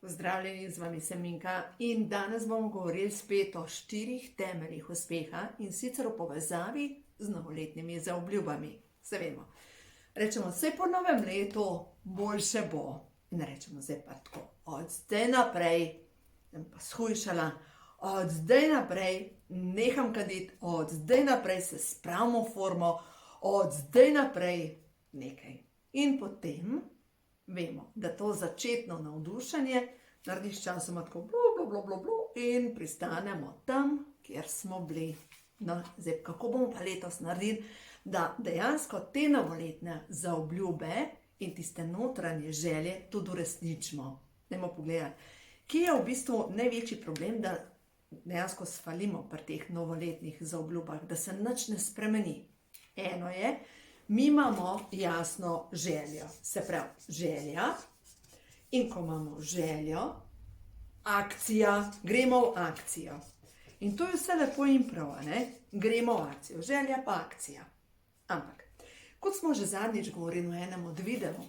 Pozdravljeni, z vami sem Minka in danes bomo govorili spet o 4 temeljih uspeha in sicer v povezavi z novoletnimi zaobljubami. Se vemo, rečemo, vse po novem letu boljše bo. In rečemo, zdaj pa tako, od zdaj naprej, sem pa shujšala, od zdaj naprej neham kaditi, od zdaj naprej se spravimo v formo, od zdaj naprej nekaj. In potem vemo, da to začetno navdušenje narediš časoma tako blu in pristanemo tam, kjer smo bili. No, zdaj, kako bomo pa letos naredili, da dejansko te novoletne zaobljube in tiste notranje želje tudi uresničimo. Dajmo pogledati, kje je v bistvu največji problem, da dejansko sfalimo pri teh novoletnih zaobljubah, da se nič ne spremeni. Eno je, mi imamo jasno željo, se pravi želja, in ko imamo željo, akcija, gremo v akcijo. In to je vse lepo in prav, ne? Gremo v akcijo, želja pa akcija. Ampak, kot smo že zadnjič govorili v enem od videov,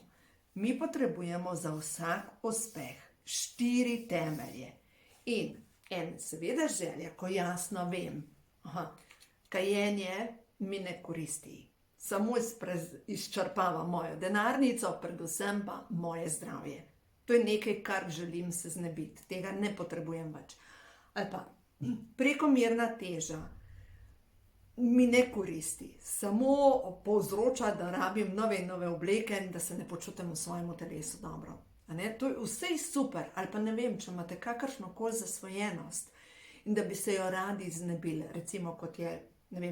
mi potrebujemo za vsak uspeh 4 temelje. In en seveda želja, ko jasno vem, kajenje mi ne koristi. Samo izčrpava mojo denarnico, predvsem pa moje zdravje. To je nekaj, kar želim se znebiti, tega ne potrebujem več. Ali pa prekomerna teža mi ne koristi, samo povzroča, da rabim nove in nove obleke in da se ne počutim v svojem telesu dobro. To je vse super, ali pa ne vem, če imate kakršnokoli zasvojenost in da bi se jo radi znebili, recimo kot je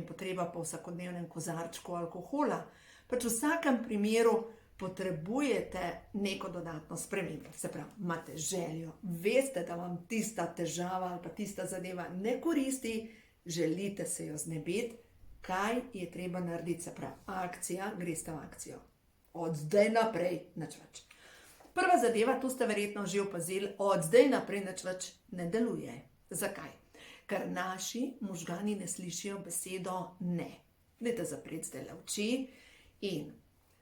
potreba po vsakodnevnem kozarčku alkohola, pač v vsakem primeru potrebujete neko dodatno spremembo. Se pravi, imate željo, veste, da vam tista težava ali pa tista zadeva ne koristi, želite se jo znebiti, kaj je treba narediti? Se pravi, akcija, greste v akcijo. Od zdaj naprej nič več. Prva zadeva, tu ste verjetno že opazili, od zdaj naprej nič več ne deluje. Zakaj? Ker naši možgani ne slišijo besedo ne. Dajte zapreti zdaj oči in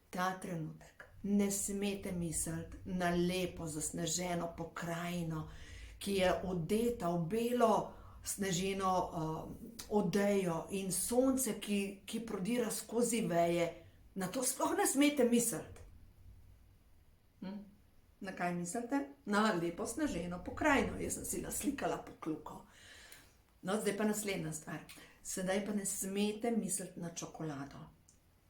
ta trenutek ne smete misliti na lepo zasneženo pokrajino, ki je odeta v belo sneženo odejo in sonce, ki prodira skozi veje. Na to sploh ne smete misliti. Na kaj mislite? Na lepo sneženo pokrajino. Jaz sem si naslikala pokluko. No, zdaj pa naslednja stvar. Sedaj pa ne smete misliti na čokolado.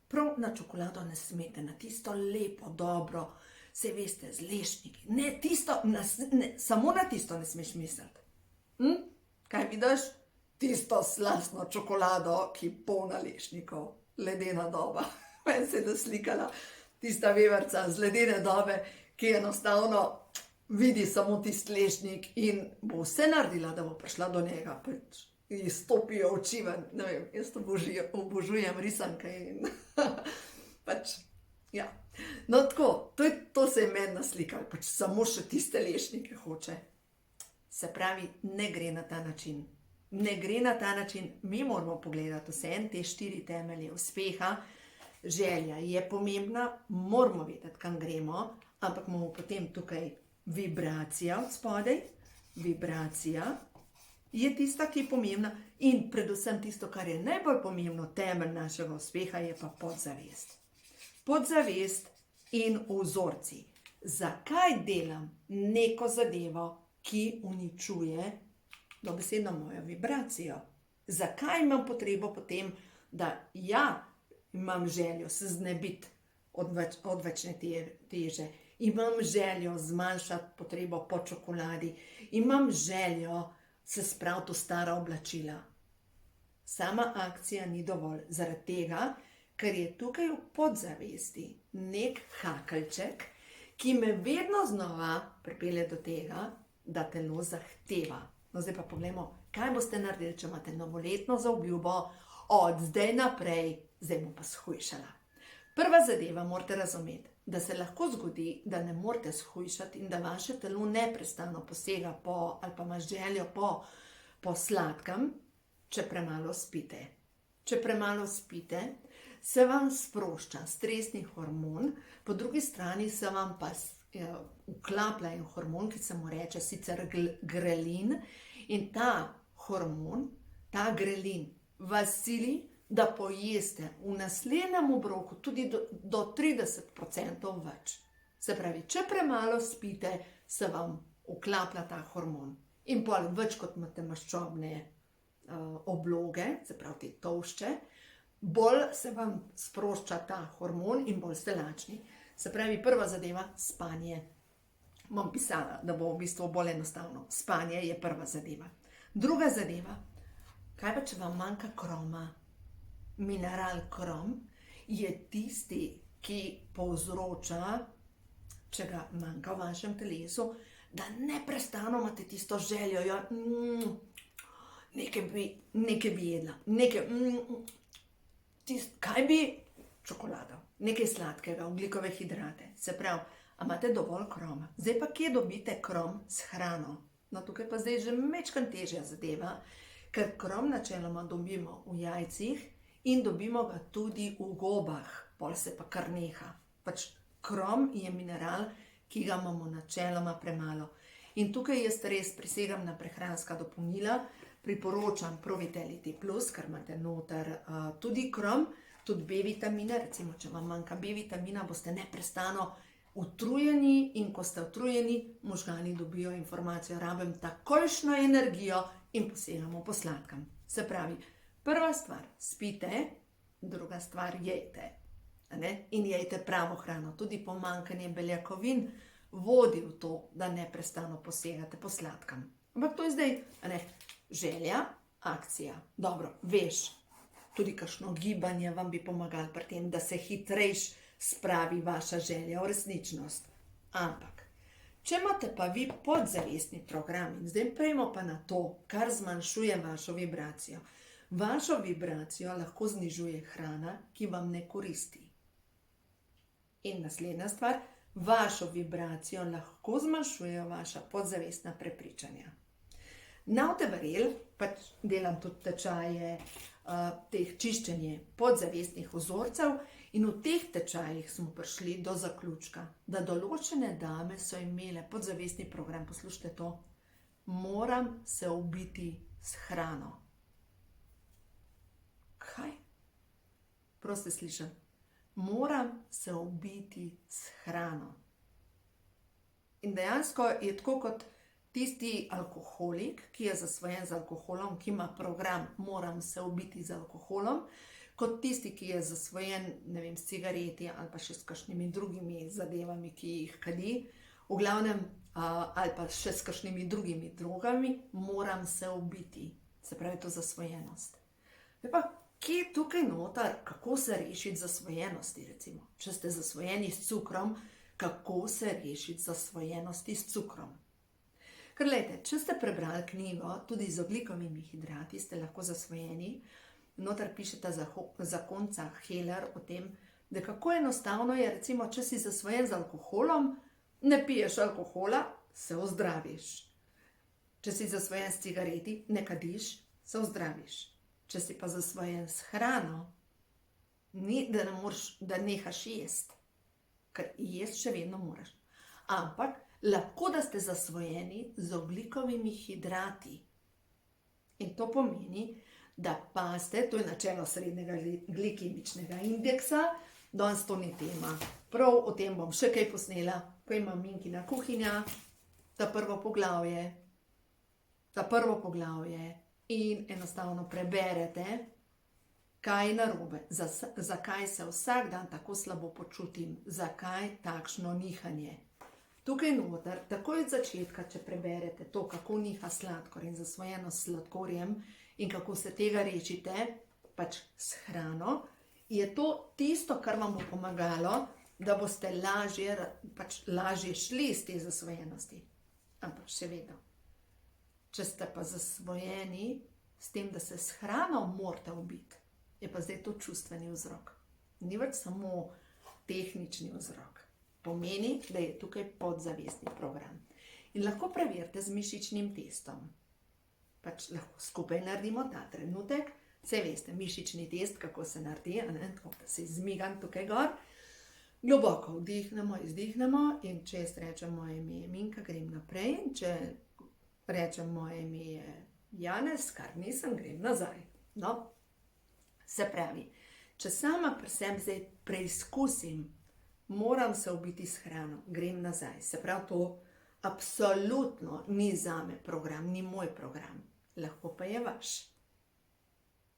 Prav na čokolado ne smete, na tisto lepo, dobro, saj veste, z lešniki. Ne, tisto, samo na tisto ne smeš misliti. Kaj vidiš? Tisto slastno čokolado, ki polna lešnikov. Ledena doba. Meni se je naslikala tista veverca z ledene dobe, ki enostavno vidi samo tisti lešnik in bo vse naredila, da bo prišla do njega. Pač izstopijo oči ven. Ne vem, jaz obožujem risanke in pač, ja. No tako, to se je meni naslikalo, pač samo še tiste lešnike hoče. Se pravi, ne gre na ta način. Ne gre na ta način, mi moramo pogledati vse te 4 temelje uspeha. Želja je pomembna, moramo vedeti, kam gremo, ampak imamo potem tukaj vibracija od spodaj. Vibracija je tista, ki je pomembna in predvsem tisto, kar je najbolj pomembno, temelj našega uspeha je pa podzavest. Podzavest in vzorci. Zakaj delam neko zadevo, ki uničuje dobesedno mojo vibracijo? Zakaj imam potrebo potem, da imam željo se znebiti odvečne teže, imam željo zmanjšati potrebo po čokoladi, imam željo se spraviti v stara oblačila. Sama akcija ni dovolj, zaradi tega, ker je tukaj v podzavesti nek hakeljček, ki me vedno znova pripelje do tega, da telo zahteva. No, zdaj pa poglejmo, kaj boste naredili, če imate novoletno zaobljubo, od zdaj naprej, zdaj bom pa shujšala. Prva zadeva morate razumeti, da se lahko zgodi, da ne morete shujšati in da vaše telo neprestano posega ali pa ima željo po sladkem, če premalo spite. Če premalo spite, se vam sprošča stresni hormon, po drugi strani se vam pa vklaplja en hormon, ki se mu reče sicer grelin, in ta hormon, ta grelin, vas sili, da pojeste v naslednjem obroku tudi do 30% več. Se pravi, če premalo spite, se vam vklaplja ta hormon. In pol več kot imate maščobne obloge, se pravi te tolšče, bolj se vam sprošča ta hormon in bolj ste lačni. Se pravi, prva zadeva, spanje. Bom pisala, da bo v bistvu bolj enostavno. Spanje je prva zadeva. Druga zadeva, kaj pa če vam manjka kroma? Mineral krom je tisti, ki povzroča, če ga manjka v vašem telesu, da neprestano imate tisto željo, ja, nekaj bi jedla, kaj bi? Čokolado, nekaj sladkega, ogljikove hidrate. Se pravi, a imate dovolj kroma? Zdaj pa kje dobite krom s hrano? No, tukaj pa zdaj že majčkeno težja zadeva, ker krom načeloma dobimo v jajcih in dobimo ga tudi v gobah, pol se pa kar neha. Pač krom je mineral, ki ga imamo načeloma premalo. In tukaj jaz res prisegam na prehranska dopolnila, priporočam Pro-Vitality Plus, ker imate noter tudi krom, tudi B-vitamine, recimo, če vam manjka B-vitamina, boste neprestano utrujeni in ko ste utrujeni, možgani dobijo informacijo, rabim takojšnjo energijo in posegamo po sladkem. Se pravi, prva stvar, spite, druga stvar, jejte. In jejte pravo hrano. Tudi pomanjkanje beljakovin vodi v to, da neprestano posegate po sladkem. Ampak to je zdaj, želja, akcija. Dobro, veš, tudi kakšno gibanje vam bi pomagalo pri tem, da se hitrejš spravi vaša želja v resničnost. Ampak, če imate pa vi podzavestni program, in zdaj prejmo pa na to, kar zmanjšuje vašo vibracijo. Vašo vibracijo lahko znižuje hrana, ki vam ne koristi. In naslednja stvar, vašo vibracijo lahko zmanjšujejo vaša podzavestna prepričanja. Navte verjel, pač delam tudi tečaje, teh čiščenje podzavestnih vzorcev in v teh tečajih smo prišli do zaključka, da določene dame so imele podzavestni program, poslušajte to, moram se ubiti s hrano. Kaj? Prav ste slišali? Moram se ubiti s hrano. In dejansko je tako kot tisti alkoholik, ki je zasvojen z alkoholom, ki ima program moram se ubiti z alkoholom, kot tisti, ki je zasvojen, ne vem, s cigareti ali pa še s kakšnimi drugimi zadevami, ki jih kadi, v glavnem, ali pa še s kakšnimi drugimi drogami, moram se ubiti. Se pravi, to zasvojenost. Pa, kje tukaj noter, kako se rešiti zasvojenosti, recimo? Če ste zasvojeni s cukrom, kako se rešiti zasvojenosti s cukrom? Ker glejte, če ste prebrali knjigo, tudi z ogljikovimi hidrati ste lahko zasvojeni, noter pišeta zakonca Heller o tem, da kako enostavno je, recimo, če si zasvojen z alkoholom, ne piješ alkohola, se ozdraviš. Če si zasvojen s cigareti, ne kadiš, se ozdraviš. Če si pa zasvojen s hrano, ni, da nehaš jesti, ker jesti še vedno moraš. Ampak lahko, da ste zasvojeni z ogljikovimi hidrati. In to pomeni, da paste, to je načelo srednjega glikemičnega indeksa, danes to ni tema. Prav o tem bom še kaj posnela, ko imam Minkina kuhinja, ta prvo poglavje in enostavno preberete, kaj je narobe, zakaj se vsak dan tako slabo počutim, zakaj takšno nihanje. Tukaj noter, takoj od začetka, če preberete to, kako niha sladkor in zasvojenost s sladkorjem in kako se tega rešite, pač s hrano, je to tisto, kar vam bo pomagalo, da boste lažje šli iz te zasvojenosti. Ampak še vedno. Če ste pa zasvojeni s tem, da se s hrano morate ubiti, je pa zdaj to čustveni vzrok. Ni več samo tehnični vzrok. Pomeni, da je tukaj podzavestni program. In lahko preverite z mišičnim testom. Pač lahko skupaj naredimo ta trenutek. Saj veste, mišični test, kako se naredi, tako da se izmigam tukaj gor. Globoko vdihnemo, izdihnemo in če jaz rečem moje ime je Minka, grem naprej. In če rečem moje ime je Janez, kar nisem, grem nazaj. No, se pravi, če sama pri sebi zdaj preizkusim, moram se ubiti s hrano, grem nazaj. Se pravi, to absolutno ni zame program, ni moj program. Lahko pa je vaš.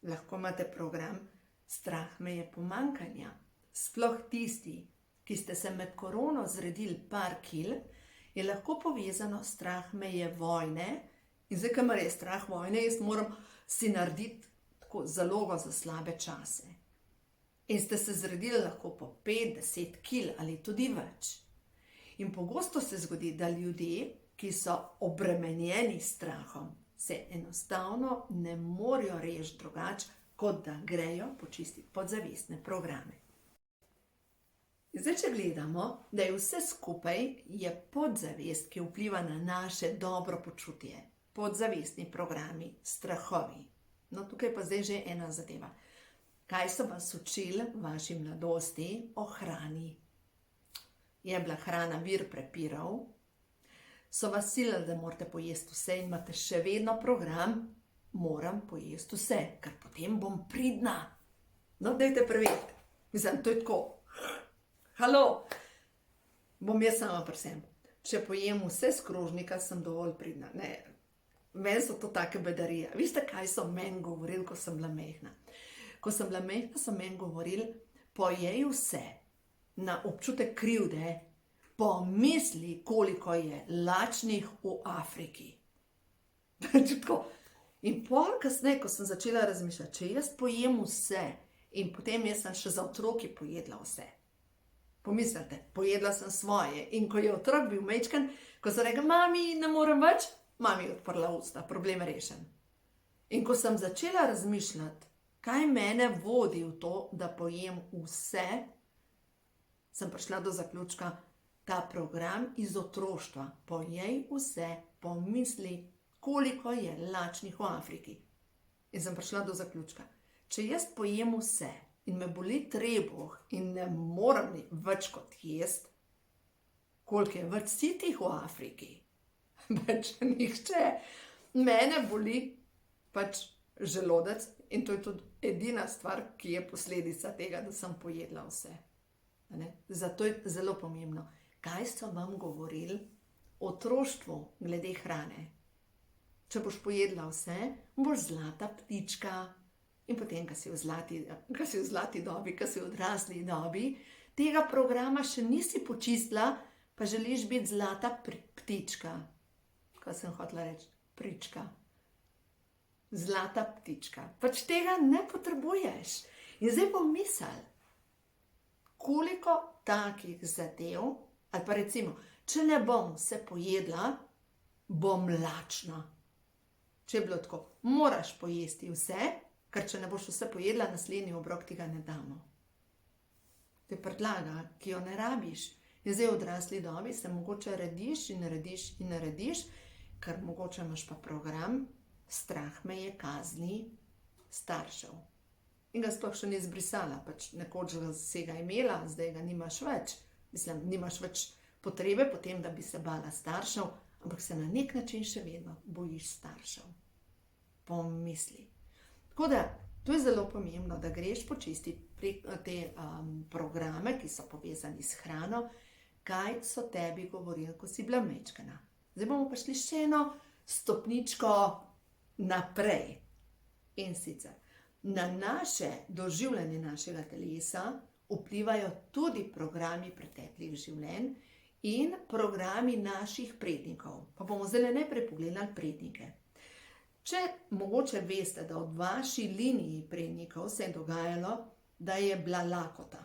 Lahko imate program strah me je pomanjkanja. Sploh tisti, ki ste se med korono zredili par kil, je lahko povezano strah me je vojne. In zdaj, ko me je strah vojne, jaz moram si narediti tako zalogo za slabe čase. In ste se zredili lahko po 5-10 kil ali tudi več. In pogosto se zgodi, da ljudje, ki so obremenjeni s strahom, se enostavno ne morejo reči drugače, kot da grejo počistiti podzavestne programe. Zdaj, če gledamo, da je vse skupaj je podzavest, ki vpliva na naše dobro počutje, podzavestni programi, strahovi. No, tukaj pa zdaj že ena zadeva. Kaj so vas učili v vaši mladosti o hrani? Je bila hrana vir prepirov? So vas silili, da morate pojesti vse in imate še vedno program, moram pojesti vse, ker potem bom pridna. No, dajte preveriti. Mislim, to je tako. Halo, bom jaz sama pri sebi. Če pojem vse z krožnika, sem dovolj pridna. Ne, meni so to take bedarije. Veste, kaj so meni govorili, ko sem bila majhna? Ko sem bila majhna, so meni govorili, pojej vse, na občutek krivde, pomisli, koliko je lačnih v Afriki. In pol kasneje, ko sem začela razmišljati, če jaz pojem vse in potem jaz sem še za otroki pojedla vse. Pomislite, pojedla sem svoje in ko je otrok bil majčken, ko sem rekla, mami, ne morem več, mami je odprla usta, problem rešen. In ko sem začela razmišljati, kaj mene vodi v to, da pojem vse, sem prišla do zaključka, ta program iz otroštva, pojej vse, pomisli, koliko je lačnih v Afriki. In sem prišla do zaključka, če jaz pojem vse in me boli trebuh in ne morem več kot jesti, koliko je več sitih v Afriki, več nihče, mene boli pač želodec in to je tudi edina stvar, ki je posledica tega, da sem pojedla vse. Zato je zelo pomembno, kaj so vam govorili o otroštvu glede hrane. Če boš pojedla vse, boš zlata ptička. In potem, ko si v zlati dobi, ko si v odrasli dobi, tega programa še nisi počistila, pa želiš biti zlata ptička. Kaj sem hotela reči? Prička. Zlata ptička. Pač tega ne potrebuješ. In zdaj pomisli, koliko takih zadev, ali pa recimo, če ne bom vse pojedla, bom lačna. Če je bilo tako, moraš pojesti vse, ker če ne boš vse pojedla, naslednji obrok ti ga ne damo. To je predlaga, ki jo ne rabiš. In zdaj v odrasli dobi se mogoče rediš in narediš in narediš, ker mogoče imaš pa program, strah me je kazni staršev. In ga sploh še ni zbrisala, pač nekoč ga imela, zdaj ga nimaš več. Mislim, nimaš več potrebe potem, da bi se bala staršev, ampak se na nek način še vedno bojiš staršev. Pomisli. Tako da, to je zelo pomembno, da greš počistiti prek te programe, ki so povezani s hrano, kaj so tebi govorili, ko si bila majčkena. Zdaj bomo pa šli še eno stopničko naprej. In sicer, na naše doživljanje našega telesa vplivajo tudi programi preteklih življenj in programi naših prednikov. Pa bomo zdaj najprej pogledali prednike. Če mogoče veste, da v vaši liniji prednikov se je dogajalo, da je bila lakota.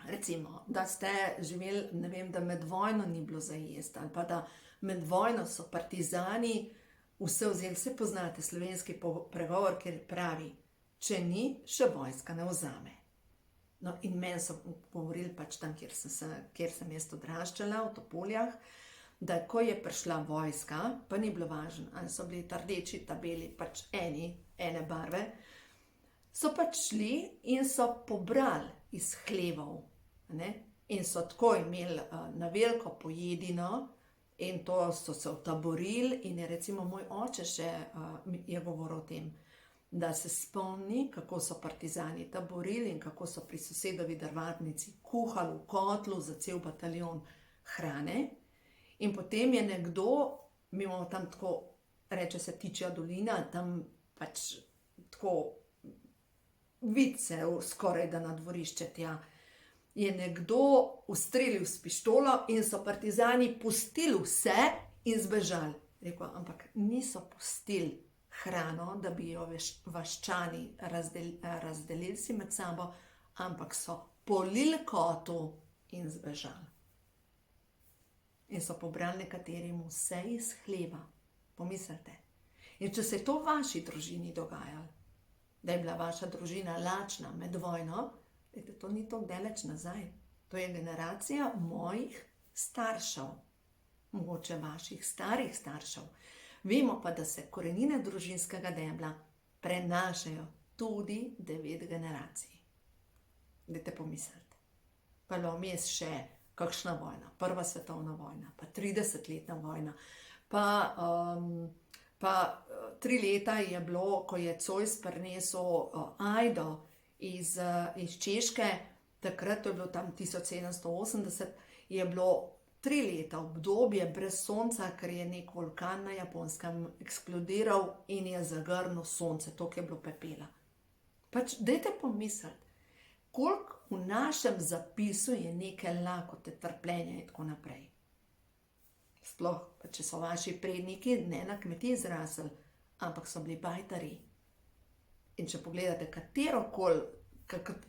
Recimo, da ste živeli, ne vem, da med vojno ni bilo za jesti, ali pa da med vojno so partizani vse vzeli, vse poznate slovenski pregovor, kjer pravi, če ni, še vojska ne vzame. No, in meni so govorili pač tam, kjer sem jaz odraščala, v Topoljah, da ko je prišla vojska, pa ni bilo važno, ali so bili ta rdeči, ta beli, pač ene barve, so pač šli in so pobrali iz hlevov Ne? In so tako imeli na veliko pojedino in to so se utaborili in je recimo moj oče še je govoril o tem, da se spomni, kako so partizani taborili in kako so pri sosedovi drvarnici kuhali v kotlu za cel bataljon hrane. In potem je nekdo, mi imamo tam tako, reče se Tičja dolina, tam pač tako vice skoraj da na dvorišče tja, je nekdo ustrelil s pištolo in so partizani pustili vse in zbežali. Rekel, ampak niso pustili hrano, da bi jo vaščani razdelili si med sabo, ampak so polili kotu in zbežali. In so pobrali nekaterim vse iz hleba. Pomislite. In če se je to v vaši družini dogajalo, da je bila vaša družina lačna med vojno, to ni tako daleč nazaj. To je generacija mojih staršev, mogoče vaših starih staršev. Vemo pa, da se korenine družinskega debla prenašajo tudi 9 generacij. Dajte pomisliti. Pa je bilo vmes še kakšna vojna, prva svetovna vojna, pa 30-letna vojna, pa 3 leta je bilo, ko je Zois prinesel ajdo iz Češke, takrat to je bilo tam 1780, je bilo 3 leta obdobje brez sonca, ker je nek vulkan na Japonskem eksplodiral in je zagrnil sonce, toliko je bilo pepela. Pač dajte pomisliti, koliko v našem zapisu je neke lakote, trpljenja in tako naprej. Sploh, pa če so vaši predniki ne na kmetiji zrasli, ampak so bili bajtari. In če pogledate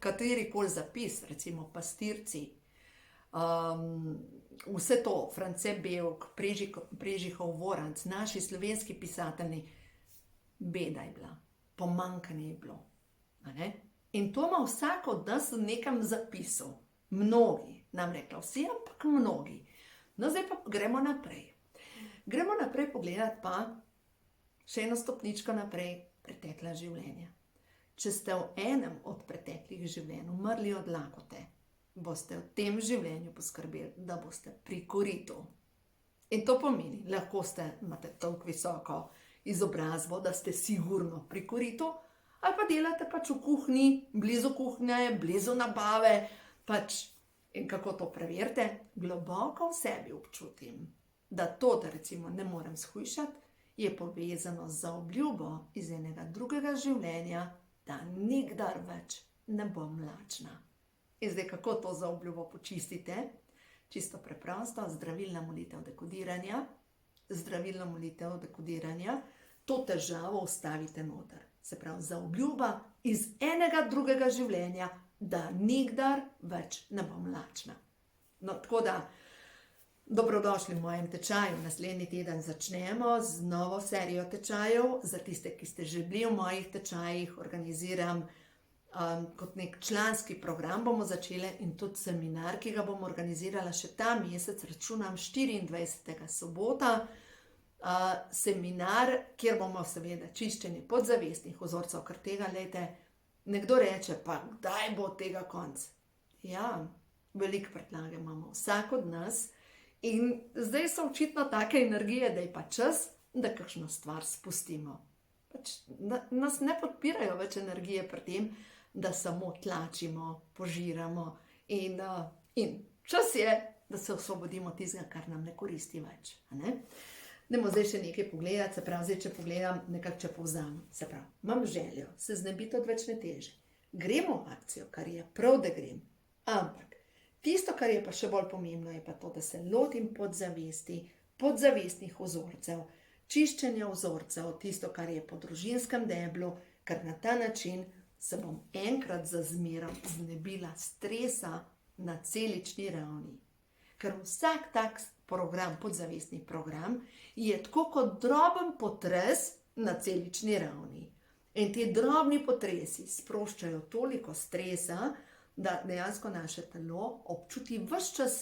katerikoli zapis, recimo pastirci, vse to, France Bevk, Prežihov Voranc, naši slovenski pisatelji, beda je bila, pomanjkanje je bilo. In to ima vsak od nas v nekem zapisu. Mnogi, nam rekla vsi, ampak mnogi. No, zdaj pa gremo naprej. Gremo naprej pogledati pa še eno stopničko naprej, pretekla življenja. Če ste v enem od preteklih življenj umrli od lakote, boste v tem življenju poskrbeli, da boste pri koritu. In to pomeni, lahko imate toliko visoko izobrazbo, da ste sigurno pri koritu, ali pa delate pač v kuhinji, blizu kuhnje, blizu nabave, pač. In kako to preverite? Globoko v sebi občutim, da to, da recimo ne morem shujšati, je povezano z obljubo iz enega drugega življenja, da nikdar več ne bom lačna. In zdaj, kako to za obljubo počistite? Čisto preprosto, zdravilna molitev dekodiranja. Zdravilna molitev dekodiranja, to težavo vstavite noter. Se pravi, za obljuba iz enega drugega življenja, da nikdar več ne bom lačna. No, tako da, dobrodošli v mojem tečaju. Naslednji teden začnemo z novo serijo tečajev. Za tiste, ki ste že bili v mojih tečajih, organiziram kot nek članski program bomo začeli in tudi seminar, ki ga bom organizirala še ta mesec, računam 24. sobota. Seminar, kjer bomo seveda čiščenje podzavestnih vzorcev, ker tega, lejte, nekdo reče, pa kdaj bo tega konc? Ja, veliko predlage imamo, vsak od nas. In zdaj so očitno take energije, da je pa čas, da kakšno stvar spustimo. Pač nas ne podpirajo več energije pri tem, da samo tlačimo, požiramo in čas je, da se osvobodimo tistega, kar nam ne koristi več. Dajmo zdaj še nekaj pogledati, se pravi, zdaj, če pogledam, nekako če povzamem, se pravi, imam željo, se znebiti odvečne teže. Gremo v akcijo, kar je prav, da grem, ampak tisto, kar je pa še bolj pomembno, je pa to, da se lotim podzavesti, podzavestnih vzorcev, čiščenja vzorcev, tisto, kar je po družinskem deblu, ker na ta način se bom enkrat za zmerom znebila stresa na celični ravni. Ker vsak tak program, podzavestni program, je tako kot droben potres na celični ravni. In ti drobni potresi sproščajo toliko stresa, da dejansko naše telo občuti ves čas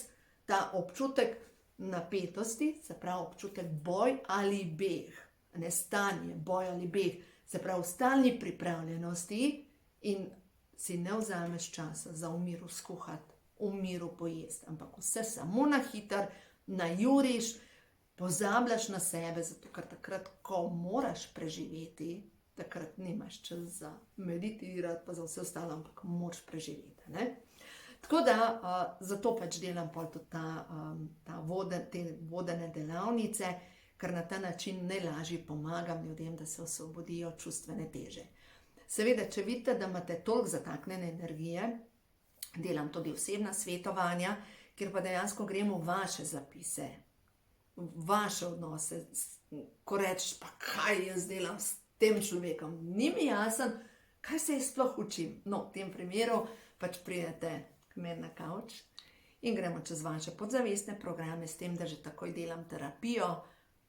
ta občutek napetosti, se pravi občutek boj ali beg, ne stanje, boj ali beg, se pravi v stalni pripravljenosti in si ne vzameš časa za v miru skuhati v miru pojesti, ampak vse samo na hitro, najuriš, pozabljaš na sebe, zato ker takrat, ko moraš preživeti, takrat nimaš čas za meditirati, pa za vse ostalo, ampak moraš preživeti. Ne? Tako da, zato pač delam pol tudi te vodene delavnice, ker na ta način najlažje pomagam ljudem, da se osvobodijo čustvene teže. Seveda, če vidite, da imate toliko zataknjene energije, delam tudi osebna svetovanja, kjer pa dejansko gremo v vaše zapise, v vaše odnose, ko rečeš, pa kaj jaz delam s tem človekom, ni mi jasen, kaj se jaz sploh učim. No, v tem primeru pač pridete k meni na kavč in gremo čez vaše podzavestne programe, s tem, da že takoj delam terapijo.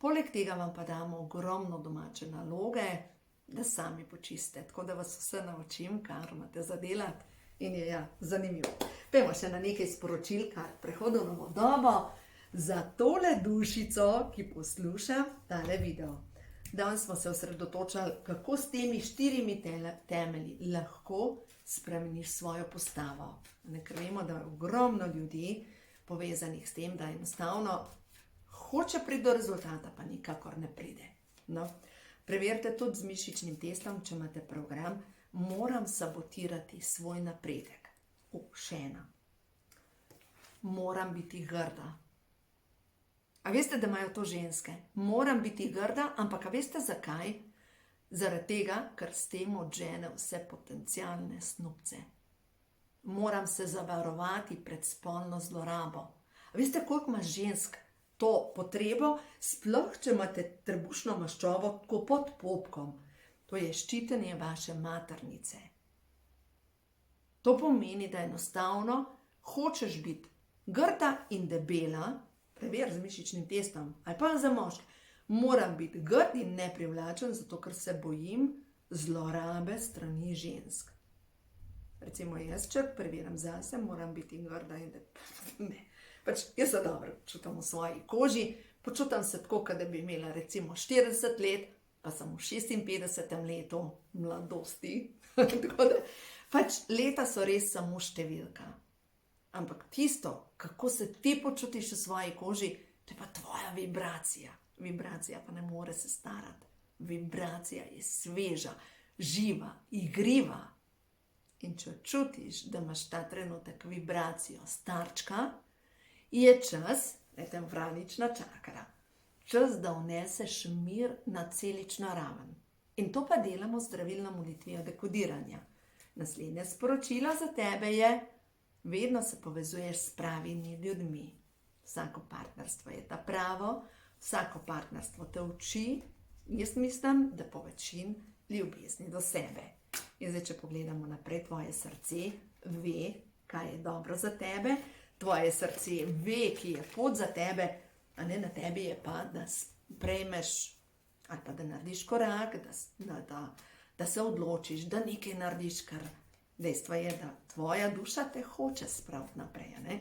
Poleg tega vam pa damo ogromno domače naloge, da sami počiste. Tako da vas vse naučim, kar imate za delati in je zanimivo. Pejmo še na nekaj sporočil, kar prehodu v novo dobo za tole dušico, ki posluša tale video. Danes smo se osredotočali, kako s temi 4 temelji lahko spremeniš svojo postavo. Ker vemo, da je ogromno ljudi povezanih s tem, da enostavno hoče priti do rezultata, pa nikakor ne pride. No, preverite tudi z mišičnim testom, če imate program, moram sabotirati svoj napredek. Še ena. Moram biti grda. A veste, da imajo to ženske? Moram biti grda, ampak a veste zakaj? Zaradi tega, ker s tem odžene vse potencialne snubce. Moram se zavarovati pred spolno zlorabo. A veste, koliko ima žensk to potrebo, sploh če imate trebušno maščobo tako pod popkom? To je ščitenje vaše maternice. To pomeni, da enostavno hočeš biti grda in debela, preveri z mišičnim testom, ali pa za moški, moram biti grd in neprivlačen, zato ker se bojim zlorabe strani žensk. Recimo jaz, če preverim zase, moram biti grda in debela. Pač jaz se dobro čutim v svoji koži, počutim se tako, da bi imela recimo 40 let, pa sem v 56. letu mladosti. Tako da, pač leta so res samo številka. Ampak tisto, kako se ti počutiš v svoji koži, to je pa tvoja vibracija. Vibracija pa ne more se starati. Vibracija je sveža, živa, igriva. In če čutiš, da imaš ta trenutek vibracijo starčka, je čas, temporalnična čakra, čas, da vneseš mir na celično raven. In to pa delamo z zdravilno molitvijo dekodiranja. Naslednje sporočilo za tebe je, vedno se povezuješ s pravimi ljudmi. Vsako partnerstvo je ta pravo, vsako partnerstvo te uči, jaz mislim, da po večini ljubezni do sebe. In zdaj, če pogledamo naprej, tvoje srce ve, kaj je dobro za tebe, tvoje srce ve, ki je pot za tebe, a ne na tebi je pa, da sprejmeš ali pa da narediš korak, da se odločiš, da nekaj narediš, ker dejstvo je, da tvoja duša te hoče spraviti naprej. Ne?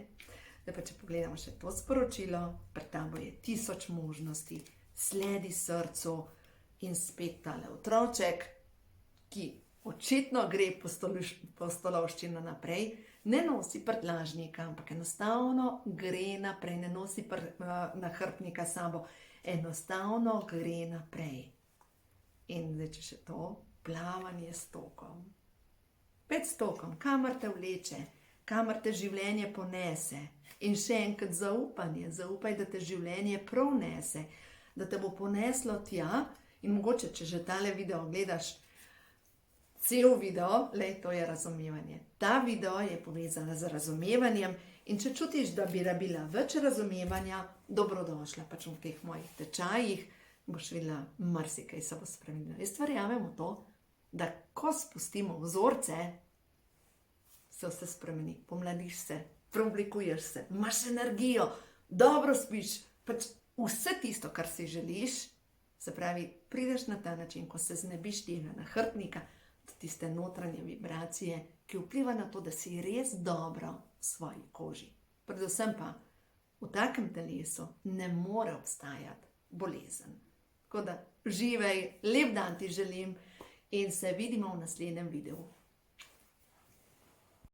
Zdaj pa, če pogledamo še to sporočilo, pred tabo je 1000 možnosti, sledi srcu in spet tale otroček, ki očitno gre po stolovščino naprej, ne nosi prtljažnika, ampak enostavno gre naprej, ne nosi nahrbtnika s sabo, enostavno gre naprej. In zdaj, če še to, plavanje s tokom. Pet s tokom, kamor te vleče, kamor te življenje ponese. In še enkrat zaupanje, zaupaj, da te življenje prav nese, da te bo poneslo tja in mogoče, če že tale video gledaš, cel video, to je razumevanje. Ta video je povezana z razumevanjem in če čutiš, da bi rabila več razumevanja, dobrodošla pač v teh mojih tečajih, boš videla, marsikaj se bo spremenilo. Jaz verjamem v to, da ko spustimo vzorce, se vse spremeni, pomladiš se, preoblikuješ se, imaš energijo, dobro spiš, pač vse tisto, kar si želiš, se pravi, prideš na ta način, ko se znebiš tega nahrbtnika, tiste notranje vibracije, ki vpliva na to, da si res dobro v svoji koži. Predvsem pa v takem telesu ne more obstajati bolezen. Tako da živej, lep dan ti želim in se vidimo v naslednjem videu.